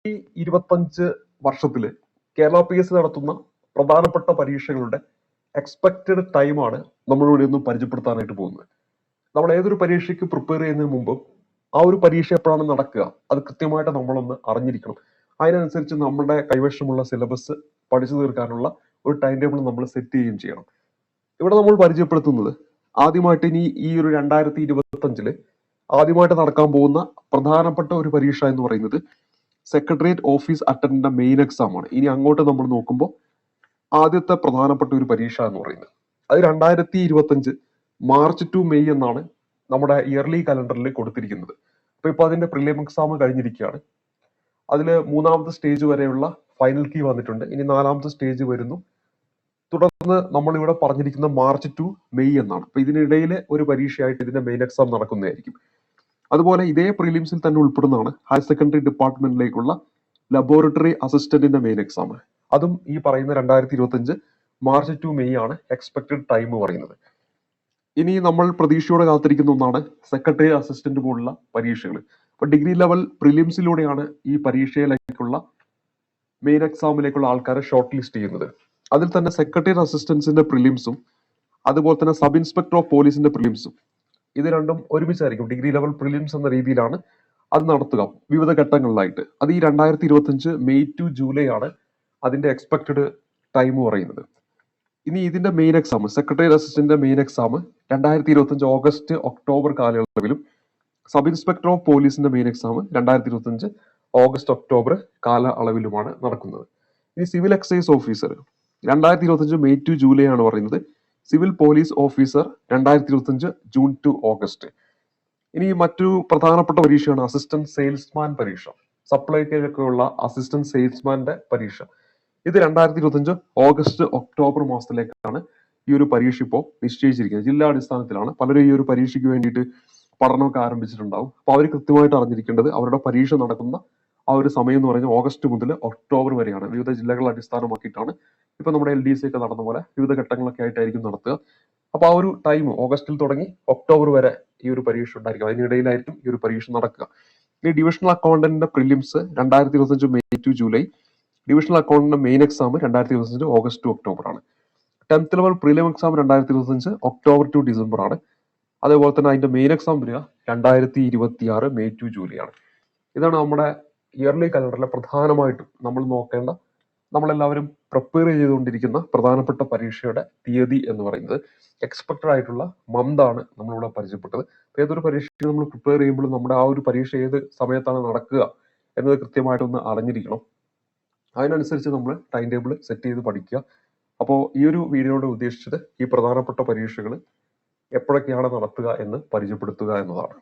ഈ 25 വർഷത്തിൽ കേരള PSC നടത്തുന്ന പ്രധാനപ്പെട്ട പരീക്ഷകളുടെ എക്സ്പെക്റ്റഡ് ടൈമാണ് നമ്മളിവിടെ ഒന്ന് പരിചയപ്പെടുത്താനായിട്ട് പോകുന്നത്. നമ്മൾ ഏതൊരു പരീക്ഷയ്ക്ക് പ്രിപ്പയർ ചെയ്യുന്നതിന് മുമ്പ് ആ ഒരു പരീക്ഷ എപ്പോഴാണ് നടക്കുക അത് കൃത്യമായിട്ട് നമ്മളൊന്ന് അറിഞ്ഞിരിക്കണം. അതിനനുസരിച്ച് നമ്മുടെ കൈവശമുള്ള സിലബസ് പഠിച്ചു തീർക്കാനുള്ള ഒരു ടൈം ടേബിൾ നമ്മൾ സെറ്റ് ചെയ്യുകയും ചെയ്യണം. ഇവിടെ നമ്മൾ പരിചയപ്പെടുത്തുന്നത് ആദ്യമായിട്ട് ഇനി ഈ ഒരു 2025 ആദ്യമായിട്ട് നടക്കാൻ പോകുന്ന പ്രധാനപ്പെട്ട ഒരു പരീക്ഷ എന്ന് പറയുന്നത് secretariat office attendant main exam ആണ്. ഇനി അങ്ങോട്ട് നമ്മൾ നോക്കുമ്പോൾ ആദ്യത്തെ പ്രധാനപ്പെട്ട ഒരു പരീക്ഷ എന്ന് പറയുന്നത് അത് 2025 മാർച്ച് ടു മെയ് എന്നാണ് നമ്മുടെ ഇയർലി കലണ്ടറിൽ കൊടുത്തിരിക്കുന്നത്. അപ്പൊ ഇപ്പൊ അതിന്റെ പ്രിലിം എക്സാം കഴിഞ്ഞിരിക്കുകയാണ്. അതിൽ 3ാമത്തെ സ്റ്റേജ് വരെയുള്ള ഫൈനൽ കീ വന്നിട്ടുണ്ട്. ഇനി 4ാമത്തെ സ്റ്റേജ് വരുന്നു. തുടർന്ന് നമ്മൾ ഇവിടെ പറഞ്ഞിരിക്കുന്ന മാർച്ച് ടു മെയ് എന്നാണ്. അപ്പൊ ഇതിനിടയിൽ ഒരു പരീക്ഷയായിട്ട് ഇതിന്റെ മെയിൻ എക്സാം നടക്കുന്നതായിരിക്കും. അതുപോലെ ഇതേ പ്രിലിംസിൽ തന്നെ ഉൾപ്പെടുന്നതാണ് ഹയർ സെക്കൻഡറി ഡിപ്പാർട്ട്മെന്റിലേക്കുള്ള ലബോറട്ടറി അസിസ്റ്റന്റിന്റെ മെയിൻ എക്സാം. അതും ഈ പറയുന്ന 2025 മാർച്ച് ടു മെയ് ആണ് എക്സ്പെക്ടഡ് ടൈം പറയുന്നത്. ഇനി നമ്മൾ പ്രതീക്ഷയോടെ കാത്തിരിക്കുന്ന ഒന്നാണ് സെക്രട്ടറി അസിസ്റ്റന്റ് പോലുള്ള പരീക്ഷകൾ. അപ്പൊ ഡിഗ്രി ലെവൽ പ്രിലിംസിലൂടെയാണ് ഈ പരീക്ഷയിലേക്കുള്ള മെയിൻ എക്സാമിലേക്കുള്ള ആൾക്കാരെ ഷോർട്ട് ലിസ്റ്റ് ചെയ്യുന്നത്. അതിൽ തന്നെ സെക്രട്ടറി അസിസ്റ്റൻസിന്റെ പ്രിലിംസും അതുപോലെ തന്നെ സബ് ഇൻസ്പെക്ടർ ഓഫ് പോലീസിന്റെ പ്രിലിംസും ഇത് രണ്ടും ഒരുമിച്ചായിരിക്കും. ഡിഗ്രി ലെവൽ പ്രിലിംസ് എന്ന രീതിയിലാണ് അത് നടത്തുക വിവിധ ഘട്ടങ്ങളിലായിട്ട്. അത് ഈ 2025 മെയ് ടു ജൂലൈ ആണ് അതിന്റെ എക്സ്പെക്റ്റഡ് ടൈം പറയുന്നത്. ഇനി ഇതിന്റെ main exam secretary assistant main exam 2025 August October കാലയളവിലും സബ് ഇൻസ്പെക്ടർ ഓഫ് പോലീസിന്റെ മെയിൻ എക്സാം 2025 ഓഗസ്റ്റ് ഒക്ടോബർ കാല അളവിലുമാണ് നടക്കുന്നത്. ഇനി civil excise officer 2025 May to July ആണ് പറയുന്നത്. Civil police officer 2025 June to August. ഇനി മറ്റൊരു പ്രധാനപ്പെട്ട പരീക്ഷയാണ് അസിസ്റ്റന്റ് സെയിൽസ്മാൻ പരീക്ഷ. സപ്ലൈക്കൊക്കെയുള്ള അസിസ്റ്റന്റ് സെയിൽസ്മാന്റെ പരീക്ഷ. ഇത് 2025 ഓഗസ്റ്റ് ഒക്ടോബർ മാസത്തിലേക്കാണ് ഈ ഒരു പരീക്ഷ ഇപ്പോൾ നിശ്ചയിച്ചിരിക്കുന്നത്. ജില്ലാ അടിസ്ഥാനത്തിലാണ്. പലരും ഈ ഒരു പരീക്ഷയ്ക്ക് വേണ്ടിയിട്ട് പഠനമൊക്കെ ആരംഭിച്ചിട്ടുണ്ടാവും. അപ്പൊ അവർ കൃത്യമായിട്ട് അറിഞ്ഞിരിക്കേണ്ടത് അവരുടെ പരീക്ഷ നടക്കുന്ന ആ ഒരു സമയം എന്ന് പറയുന്നത് ഓഗസ്റ്റ് മുതൽ ഒക്ടോബർ വരെയാണ്. വിവിധ ജില്ലകളെ അടിസ്ഥാനമാക്കിയിട്ടാണ് ഇപ്പൊ നമ്മുടെ LDC ഒക്കെ നടന്ന പോലെ വിവിധ ഘട്ടങ്ങളൊക്കെ ആയിട്ടായിരിക്കും നടത്തുക. അപ്പൊ ആ ഒരു ടൈം ഓഗസ്റ്റിൽ തുടങ്ങി ഒക്ടോബർ വരെ ഈ ഒരു പരീക്ഷ ഉണ്ടായിരിക്കും. അതിനിടയിലായിരിക്കും ഈ ഒരു പരീക്ഷ നടക്കുക. ഇനി ഡിവിഷണൽ അക്കൗണ്ടന്റിന്റെ prelims 2025 May to July. Divisional അക്കൗണ്ടിന്റെ main exam 2025 August to October ആണ്. 10th level prelim exam 2025 October to December ആണ്. അതേപോലെ തന്നെ അതിന്റെ മെയിൻ എക്സാം വരിക 2026 മെയ് ടു ജൂലൈ ആണ്. ഇതാണ് നമ്മുടെ ഇയർലി കലണ്ടറിലെ പ്രധാനമായിട്ടും നമ്മൾ നോക്കേണ്ട, നമ്മളെല്ലാവരും പ്രിപ്പയർ ചെയ്തുകൊണ്ടിരിക്കുന്ന പ്രധാനപ്പെട്ട പരീക്ഷയുടെ തീയതി എന്ന് പറയുന്നത്. എക്സ്പെക്റ്റഡ് ആയിട്ടുള്ള മന്ത് ആണ് നമ്മളിവിടെ പരിചയപ്പെട്ടത്. ഏതൊരു പരീക്ഷയ്ക്ക് നമ്മൾ പ്രിപ്പയർ ചെയ്യുമ്പോഴും നമ്മുടെ ആ ഒരു പരീക്ഷ ഏത് സമയത്താണ് നടക്കുക എന്നത് കൃത്യമായിട്ടൊന്ന് അറിഞ്ഞിരിക്കണം. അതിനനുസരിച്ച് നമ്മൾ ടൈം ടേബിൾ സെറ്റ് ചെയ്ത് പഠിക്കുക. അപ്പോൾ ഈ ഒരു വീഡിയോയുടെ ഉദ്ദേശിച്ചത് ഈ പ്രധാനപ്പെട്ട പരീക്ഷകൾ എപ്പോഴൊക്കെയാണ് നടത്തുക എന്ന് പരിചയപ്പെടുത്തുക എന്നതാണ്.